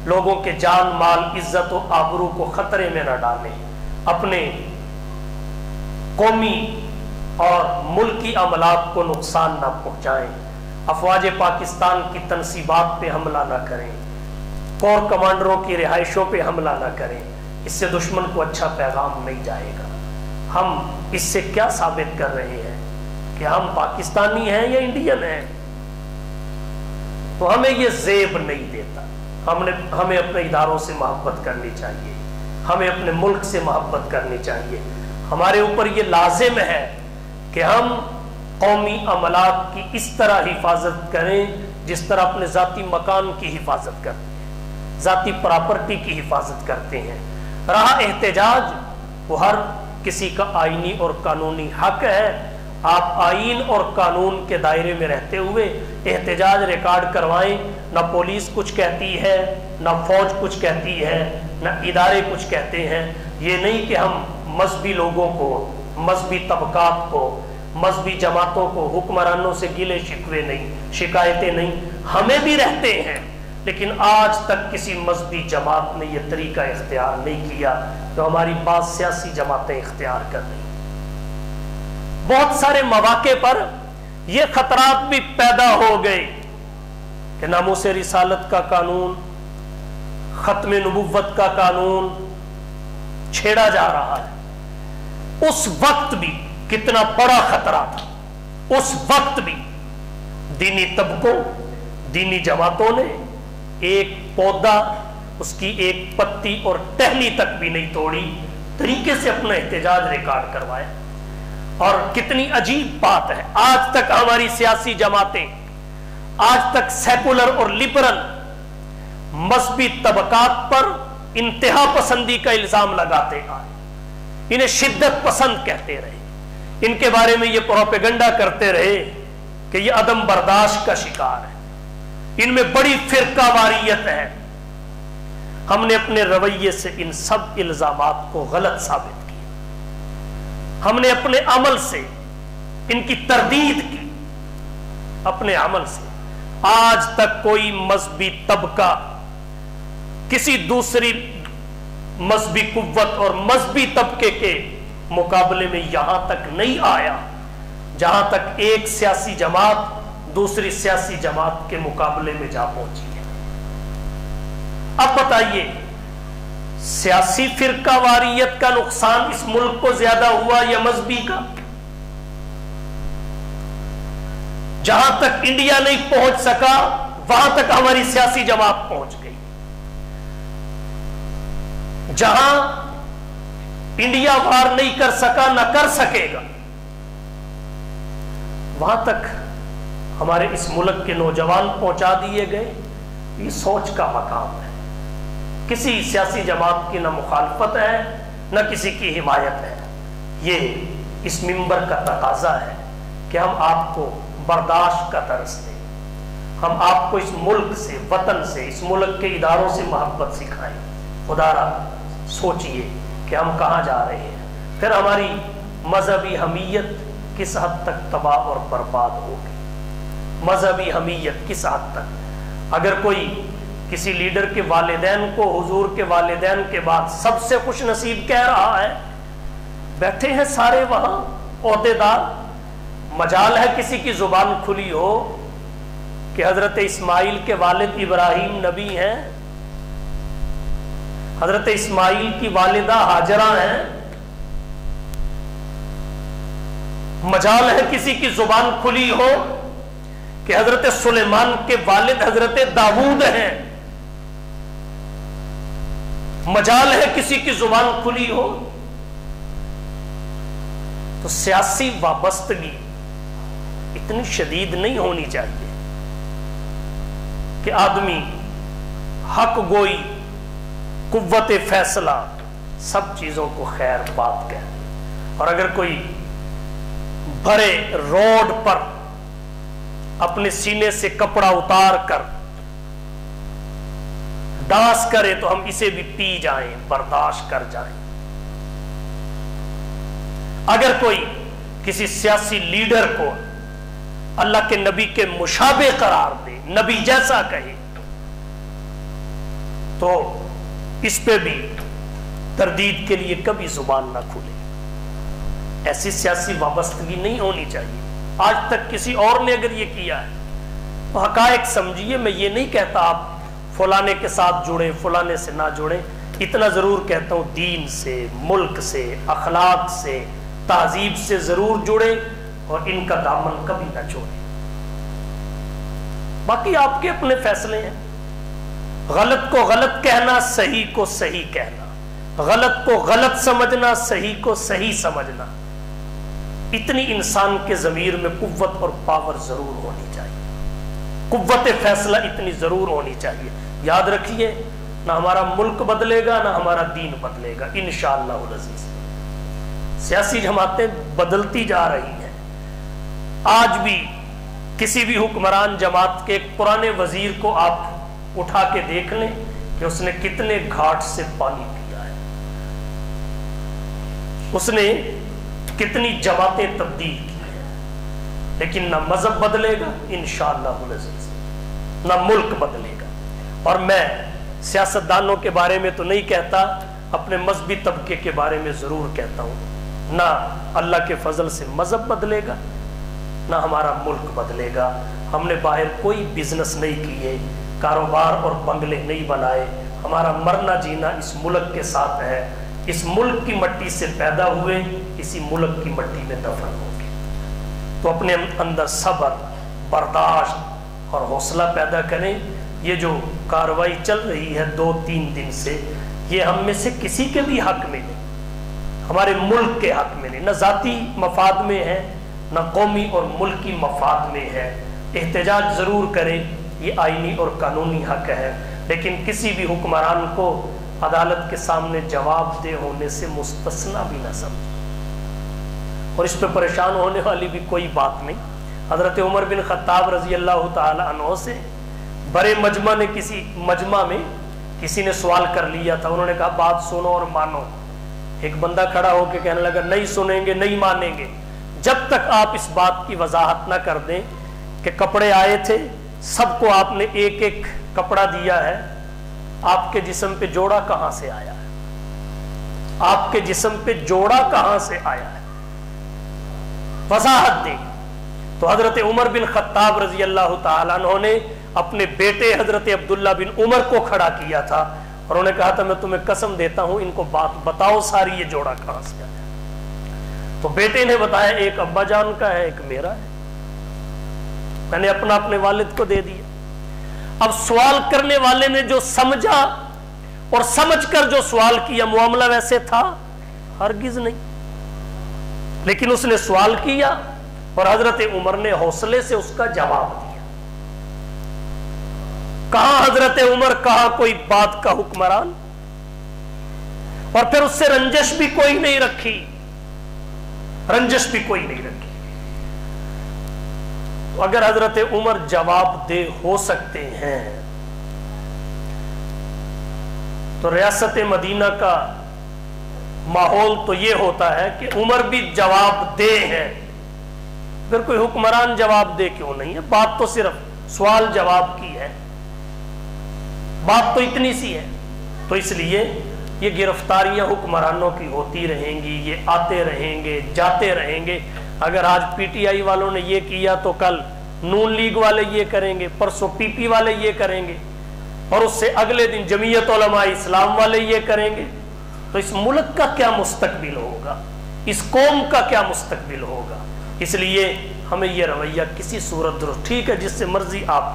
لوگوں کے جان مال عزت و آبرو کو خطرے میں نہ ڈالیں، اپنے قومی اور ملکی املاک کو نقصان نہ پہنچائیں، افواج پاکستان کی تنصیبات پہ حملہ نہ کریں، کور کمانڈروں کی رہائشوں پہ حملہ نہ کریں، اس سے دشمن کو اچھا پیغام نہیں جائے گا۔ ہم اس سے کیا ثابت کر رہے ہیں کہ ہم پاکستانی ہیں یا انڈین ہیں؟ تو ہمیں یہ زیب نہیں دیتا، ہمیں اپنے اداروں سے محبت کرنی چاہیے، ہمیں اپنے ملک سے محبت کرنی چاہیے. ہمارے اوپر یہ لازم ہے کہ ہم قومی املاک کی اس طرح حفاظت کریں جس طرح اپنے ذاتی مکان کی حفاظت کرتے ہیں, ذاتی پراپرٹی کی حفاظت کرتے ہیں. رہا احتجاج, وہ ہر کسی کا آئینی اور قانونی حق ہے. آپ آئین اور قانون کے دائرے میں رہتے ہوئے احتجاج ریکارڈ کروائیں. نہ پولیس کچھ کہتی ہے, نہ فوج کچھ کہتی ہے, نہ ادارے کچھ کہتے ہیں. یہ نہیں کہ ہم مذہبی لوگوں کو, مذہبی طبقات کو, مذہبی جماعتوں کو, حکمرانوں سے گلے شکوے نہیں, شکایتیں نہیں, ہمیں بھی رہتے ہیں. لیکن آج تک کسی مذہبی جماعت نے یہ طریقہ اختیار نہیں کیا تو ہماری بعض سیاسی جماعتیں اختیار کر رہی. بہت سارے مواقع پر یہ خطرات بھی پیدا ہو گئے کہ ناموس رسالت کا قانون, ختم نبوت کا قانون چھیڑا جا رہا ہے. اس وقت بھی کتنا بڑا خطرہ تھا. اس وقت بھی دینی طبقوں, دینی جماعتوں نے ایک پودا, اس کی ایک پتی اور ٹہنی تک بھی نہیں توڑی, طریقے سے اپنا احتجاج ریکارڈ کروایا. اور کتنی عجیب بات ہے, آج تک ہماری سیاسی جماعتیں, آج تک سیکولر اور لبرل مذہبی طبقات پر انتہا پسندی کا الزام لگاتے آئے, انہیں شدت پسند کہتے رہے, ان کے بارے میں یہ پروپیگنڈا کرتے رہے کہ یہ عدم برداشت کا شکار ہے, ان میں بڑی فرقہ واریت ہے. ہم نے اپنے رویے سے ان سب الزامات کو غلط ثابت کیا. ہم نے اپنے عمل سے ان کی تردید کی. اپنے عمل سے آج تک کوئی مذہبی طبقہ کسی دوسری مذہبی قوت اور مذہبی طبقے کے مقابلے میں یہاں تک نہیں آیا جہاں تک ایک سیاسی جماعت دوسری سیاسی جماعت کے مقابلے میں جا پہنچی ہے. اب بتائیے, سیاسی فرقہ واریت کا نقصان اس ملک کو زیادہ ہوا یا مذہبی کا؟ جہاں تک انڈیا نہیں پہنچ سکا وہاں تک ہماری سیاسی جماعت پہنچ گئی. جہاں انڈیا وار نہیں کر سکا, نہ کر سکے گا, وہاں تک ہمارے اس ملک کے نوجوان پہنچا دیے گئے. یہ سوچ کا مقام ہے. کسی سیاسی جماعت کی نہ مخالفت ہے نہ کسی کی حمایت ہے. یہ اس منبر کا تقاضا ہے کہ ہم آپ کو برداشت کا درس دیں, ہم آپ کو اس ملک سے, وطن سے, اس ملک کے اداروں سے محبت سکھائیں. خدا را سوچئے کہ ہم کہاں جا رہے ہیں, پھر ہماری مذہبی حمیت کس حد تک تباہ اور برباد ہوگی. مذہبی حمیت کس حد تک؟ اگر کوئی کسی لیڈر کے والدین کو حضور کے والدین کے بعد سب سے خوش نصیب کہہ رہا ہے, بیٹھے ہیں سارے وہاں عہدیدار, مجال ہے کسی کی زبان کھلی ہو کہ حضرت اسماعیل کے والد ابراہیم نبی ہیں, حضرت اسماعیل کی والدہ ہاجرہ ہیں, مجال ہے کسی کی زبان کھلی ہو کہ حضرت سلیمان کے والد حضرت داؤد ہیں, مجال ہے کسی کی زبان کھلی ہو. تو سیاسی وابستگی اتنی شدید نہیں ہونی چاہیے کہ آدمی حق گوئی, قوت فیصلہ, سب چیزوں کو خیر بات کہہ دے. اور اگر کوئی بھرے روڈ پر اپنے سینے سے کپڑا اتار کر ڈانس کرے تو ہم اسے بھی پی جائیں, برداشت کر جائیں. اگر کوئی کسی سیاسی لیڈر کو اللہ کے نبی کے مشابہ قرار دے, نبی جیسا کہے, تو اس پہ بھی تردید کے لیے کبھی زبان نہ کھلے. ایسی سیاسی وابستگی نہیں ہونی چاہیے. آج تک کسی اور نے اگر یہ کیا ہے تو حقائق سمجھیے. میں یہ نہیں کہتا آپ فلانے کے ساتھ جڑیں, فلانے سے نہ جڑیں. اتنا ضرور کہتا ہوں دین سے, ملک سے, اخلاق سے, تہذیب سے ضرور جڑیں اور ان کا دامن کبھی نہ چھوڑیں. باقی آپ کے اپنے فیصلے ہیں. غلط کو غلط کہنا, صحیح کو صحیح کہنا, غلط کو غلط سمجھنا، صحیح کو صحیح سمجھنا، اتنی انسان کے ضمیر میں قوت اور پاور ضرور ہونی چاہیے، قوت فیصلہ اتنی ضرور ہونی چاہیے۔ یاد رکھیے، نہ ہمارا ملک بدلے گا، نہ ہمارا دین بدلے گا انشاءاللہ العزیز۔ سیاسی جماعتیں بدلتی جا رہی ہیں، آج بھی کسی بھی حکمران جماعت کے ایک پرانے وزیر کو آپ اٹھا کے دیکھ لیں کہ اس نے کتنے گھاٹ سے پانی پیا ہے، اس نے کتنی جماعتیں تبدیل کی ہیں، لیکن نہ مذہب بدلے گا انشاءاللہ العزیز، نہ ملک بدلے گا۔ اور میں سیاستدانوں کے بارے میں تو نہیں کہتا، اپنے مذہبی طبقے کے بارے میں ضرور کہتا ہوں، نہ اللہ کے فضل سے مذہب بدلے گا، نہ ہمارا ملک بدلے گا۔ ہم نے باہر کوئی بزنس نہیں کیے، کاروبار اور بنگلے نہیں بنائے، ہمارا مرنا جینا اس ملک کے ساتھ ہے، اس ملک کی مٹی سے پیدا ہوئے، اسی ملک کی مٹی میں دفن ہوں گے۔ تو اپنے اندر صبر، برداشت اور حوصلہ پیدا کریں۔ یہ جو کاروائی چل رہی ہے 2-3 دن سے، یہ ہم میں سے کسی کے بھی حق میں نہیں، ہمارے ملک کے حق میں نہیں، نہ ذاتی مفاد میں ہے، نہ قومی اور ملکی مفاد میں ہے۔ احتجاج ضرور کریں، یہ آئینی اور قانونی حق ہے، لیکن کسی بھی حکمران کو عدالت کے سامنے جواب دہ ہونے سے مستثنا بھی نہ سمجھیں، اور اس پہ پریشان ہونے والی بھی کوئی بات نہیں۔ حضرت عمر بن خطاب رضی اللہ تعالی عنہ سے بڑے مجمع نے کسی مجمع میں کسی نے سوال کر لیا تھا، انہوں نے کہا بات سنو اور مانو۔ ایک بندہ کھڑا ہو کے کہنے لگا نہیں سنیں گے، نہیں مانیں گے جب تک آپ اس بات کی وضاحت نہ کر دیں کہ کپڑے آئے تھے، سب کو آپ نے ایک ایک کپڑا دیا ہے، آپ کے جسم پہ جوڑا کہاں سے آیا ہے، آپ کے جسم پہ جوڑا کہاں سے آیا ہے، وضاحت دیں۔ تو حضرت عمر بن خطاب رضی اللہ تعالیٰ عنہ نے اپنے بیٹے حضرت عبداللہ بن عمر کو کھڑا کیا تھا، اور انہوں نے کہا تھا میں تمہیں قسم دیتا ہوں ان کو بات بتاؤ ساری، یہ جوڑا کہاں سے آیا۔ تو بیٹے نے بتایا ایک ابا جان کا ہے، ایک میرا ہے، میں نے اپنے والد کو دے دیا۔ اب سوال کرنے والے نے جو سمجھا اور سمجھ کر جو سوال کیا، معاملہ ویسے تھا ہرگز نہیں، لیکن اس نے سوال کیا اور حضرت عمر نے حوصلے سے اس کا جواب دیا۔ کہاں حضرت عمر، کہاں کوئی بات کا حکمران، اور پھر اس سے رنجش بھی کوئی نہیں رکھی، رنجش بھی کوئی نہیں رکھی۔ اگر حضرت عمر جواب دہ ہو سکتے ہیں تو ریاست مدینہ کا ماحول تو یہ ہوتا ہے کہ عمر بھی جواب دہ ہے، پھر کوئی حکمران جواب دہ کیوں نہیں ہے؟ بات تو صرف سوال جواب کی ہے، بات تو اتنی سی ہے۔ تو اس لیے یہ گرفتاریاں حکمرانوں کی ہوتی رہیں گی، یہ آتے رہیں گے، جاتے رہیں گے۔ اگر آج پی ٹی آئی والوں نے یہ کیا تو کل نون لیگ والے یہ کریں گے، پرسوں پی پی والے یہ کریں گے، اور اس سے اگلے دن جمعیت علماء اسلام والے یہ کریں گے۔ تو اس ملک کا کیا مستقبل ہوگا، اس قوم کا کیا مستقبل ہوگا؟ اس لیے ہمیں یہ رویہ کسی صورت درست، ٹھیک ہے جس سے مرضی آپ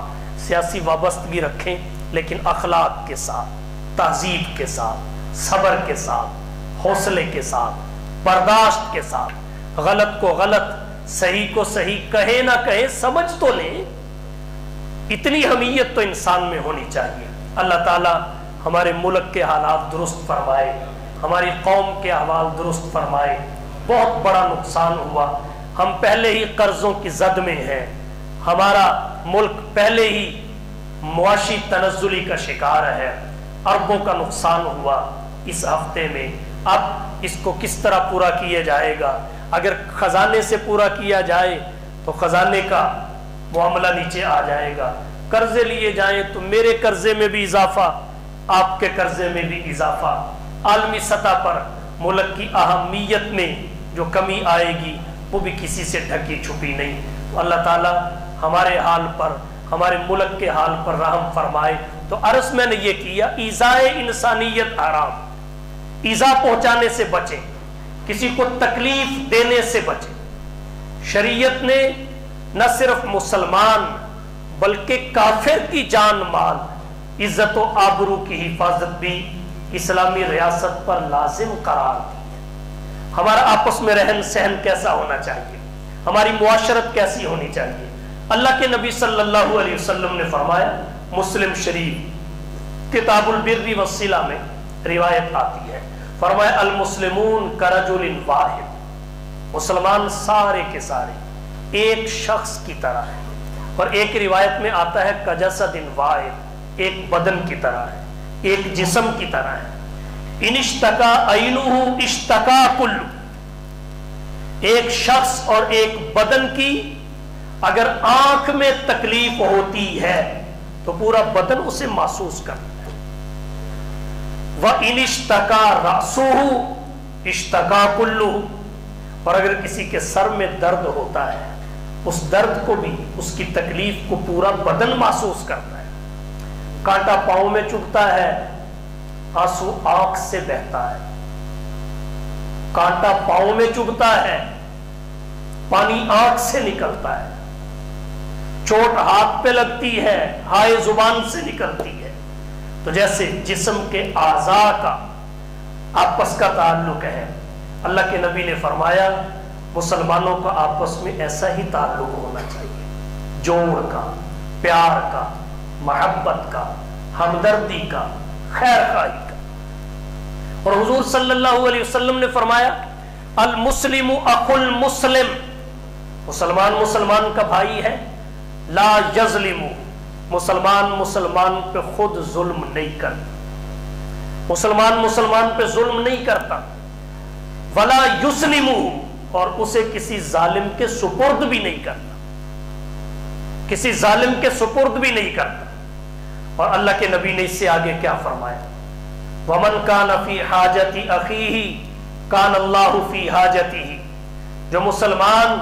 سیاسی وابستگی رکھیں، لیکن اخلاق کے ساتھ، تہذیب کے ساتھ، صبر کے ساتھ، حوصلے کے ساتھ، برداشت کے ساتھ، غلط کو غلط، صحیح کو صحیح، کہے نہ کہے سمجھ تو لیں، اتنی حمیت تو انسان میں ہونی چاہیے۔ اللہ تعالی ہمارے ملک کے حالات درست فرمائے، ہماری قوم کے احوال درست فرمائے۔ بہت بڑا نقصان ہوا، ہم پہلے ہی قرضوں کی زد میں ہیں، ہمارا ملک پہلے ہی معاشی تنزلی کا شکار ہے، اربوں کا نقصان ہوا اس ہفتے میں۔ اب اس کو کس طرح پورا کیا جائے گا؟ اگر خزانے سے پورا کیا جائے تو خزانے کا معاملہ نیچے آ جائے گا، قرضے لیے جائیں تو میرے قرضے میں بھی اضافہ، آپ کے قرضے میں بھی اضافہ، عالمی سطح پر ملک کی اہمیت میں جو کمی آئے گی وہ بھی کسی سے ڈھکی چھپی نہیں۔ اللہ تعالی ہمارے حال پر، ہمارے ملک کے حال پر رحم فرمائے۔ تو عرض میں نے یہ کیا، ایذائے انسانیت حرام، ایذا پہنچانے سے بچیں، کسی کو تکلیف دینے سے بچیں۔ شریعت نے نہ صرف مسلمان بلکہ کافر کی جان مال، عزت و آبرو کی حفاظت بھی اسلامی ریاست پر لازم قرار دی ہے. ہمارا آپس میں رہن سہن کیسا ہونا چاہیے, ہماری معاشرت کیسی ہونی چاہیے. اللہ کے نبی صلی اللہ علیہ وسلم نے فرمایا, مسلم شریف کتاب البر والصلہ میں روایت آتی ہے, فرمایا المسلمون کرجل واحد, مسلمان سارے کے سارے ایک شخص کی طرح ہے. اور ایک روایت میں آتا ہے کجسد واحد, ایک بدن کی طرح ہے, ایک جسم کی طرح ہے. ان اشتکا عینہ اشتکا کلہ, ایک شخص اور ایک بدن کی اگر آنکھ میں تکلیف ہوتی ہے تو پورا بدن اسے محسوس کرتا ہے. وَإِنِ اشْتَكَا رَأْسُهُ اشْتَكَا كُلُّهُ, اور اگر کسی کے سر میں درد ہوتا ہے اس درد کو بھی, اس کی تکلیف کو پورا بدن محسوس کرتا ہے. کانٹا پاؤں میں چبھتا ہے, آنسو آنکھ سے بہتا ہے. کانٹا پاؤں میں چبھتا ہے, پانی آنکھ سے نکلتا ہے. چوٹ ہاتھ پہ لگتی ہے, ہائے زبان سے نکلتی ہے. تو جیسے جسم کے اعضاء کا آپس کا تعلق ہے, اللہ کے نبی نے فرمایا مسلمانوں کا آپس میں ایسا ہی تعلق ہونا چاہیے, جوڑ کا, پیار کا, محبت کا, ہمدردی کا, خیر خواہی کا. اور حضور صلی اللہ علیہ وسلم نے فرمایا المسلم اخو المسلم, مسلمان مسلمان کا بھائی ہے. لا یظلم, مسلمان مسلمان پہ خود ظلم نہیں کرتا, مسلمان مسلمان پہ ظلم نہیں کرتا. ولا یسلم, اور اسے کسی ظالم کے سپرد بھی نہیں کرتا, کسی ظالم کے سپرد بھی نہیں کرتا. اور اللہ کے نبی نے اس سے آگے کیا فرمایا, ومن کان فی حاجت اخیہ کان اللہ فی حاجتہ, جو مسلمان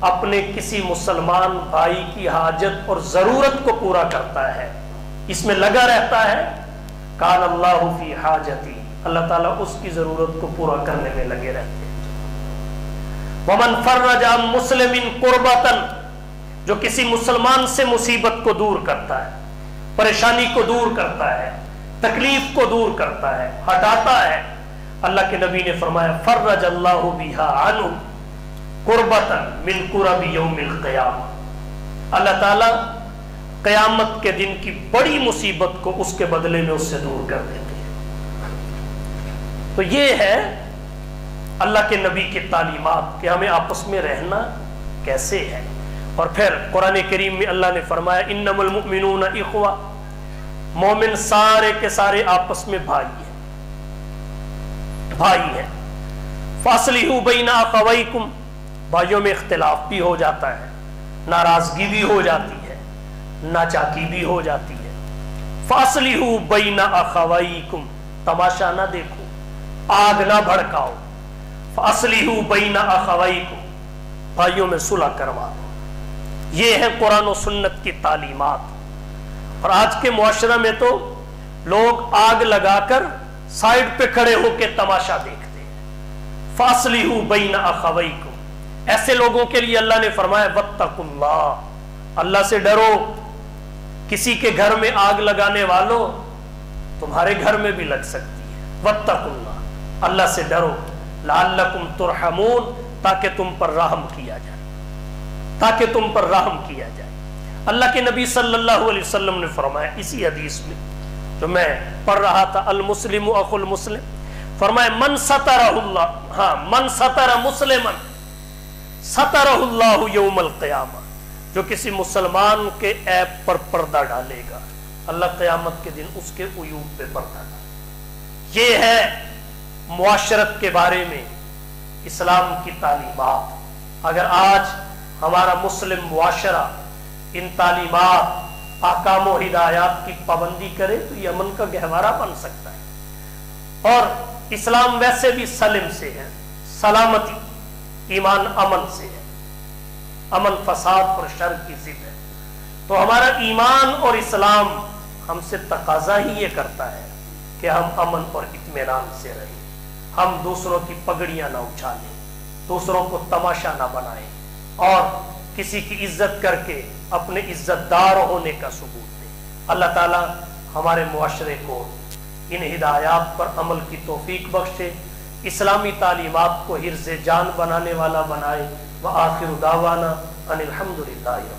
اپنے کسی مسلمان بھائی کی حاجت اور ضرورت کو پورا کرتا ہے, اس میں لگا رہتا ہے, کان اللہ فی حاجتہ, اللہ تعالیٰ اس کی ضرورت کو پورا کرنے میں لگے رہتے ہیں. ومن فرج عن مسلم قربۃ, جو کسی مسلمان سے مصیبت کو دور کرتا ہے, پریشانی کو دور کرتا ہے, تکلیف کو دور کرتا ہے, ہٹاتا ہے, اللہ کے نبی نے فرمایا فرج اللہ بہا عنہ قربۃ من قرب یوم القیامہ, اللہ تعالیٰ قیامت کے دن کی بڑی مصیبت کو اس کے بدلے میں اس سے دور کر دیتے ہیں. تو یہ ہے اللہ کے نبی کی تعلیمات کہ ہمیں آپس میں رہنا کیسے ہے. اور پھر قرآن کریم میں اللہ نے فرمایا انما المؤمنون اخوہ, مومن سارے کے سارے آپس میں بھائی ہیں, بھائی ہیں. فاصلحوا بین اخویکم, بھائیوں میں اختلاف بھی ہو جاتا ہے, ناراضگی بھی ہو جاتی ہے, ناچاکی بھی ہو جاتی ہے. فاصلحوا بین اخویکم, تماشا نہ دیکھو, آگ نہ بھڑکاؤ. فاصلحوا بین اخویکم, بھائیوں میں صلح کروا دو. یہ ہے قرآن و سنت کی تعلیمات. اور آج کے معاشرہ میں تو لوگ آگ لگا کر سائڈ پہ کھڑے ہو کے تماشا دیکھتے ہیں. فاصلحوا بین اخویکم, ایسے لوگوں کے لیے اللہ نے فرمایا واتقوا اللہ, اللہ سے ڈرو. کسی کے گھر میں آگ لگانے والوں تمہارے گھر میں بھی لگ سکتی ہے. واتقوا اللہ, اللہ سے ڈرو. لعلکم ترحمون, تاکہ تم پر رحم کیا جائے, تاکہ تم پر رحم کیا جائے. اللہ کے نبی صلی اللہ علیہ وسلم نے فرمایا اسی حدیث میں جو میں پڑھ رہا تھا المسلم اخو المسلم, فرمایا من سترہ اللہ, ہاں من ستر مسلما سترہ اللہ یوم القیامہ, جو کسی مسلمان کے عیب پر پردہ ڈالے گا اللہ قیامت کے دن اس کے عیوب پہ پردہ ڈالے. یہ ہے معاشرت کے بارے میں اسلام کی تعلیمات. اگر آج ہمارا مسلم معاشرہ ان تعلیمات, احکام و ہدایات کی پابندی کرے تو یہ امن کا گہوارہ بن سکتا ہے. اور اسلام ویسے بھی سلم سے ہے, سلامتی, ایمان امن سے ہے, امن فساد اور شر کی ضد ہے. تو ہمارا ایمان اور اسلام ہم سے تقاضا ہی یہ کرتا ہے کہ ہم امن اور اطمینان سے رہیں, ہم دوسروں کی پگڑیاں نہ اچھالیں, دوسروں کو تماشا نہ بنائیں, اور کسی کی عزت کر کے اپنے عزت دار ہونے کا ثبوت دیں. اللہ تعالی ہمارے معاشرے کو ان ہدایات پر عمل کی توفیق بخشے، اسلامی تعلیمات کو حرز جان بنانے والا بنائے۔ وآخر دعوانا ان الحمدللہ۔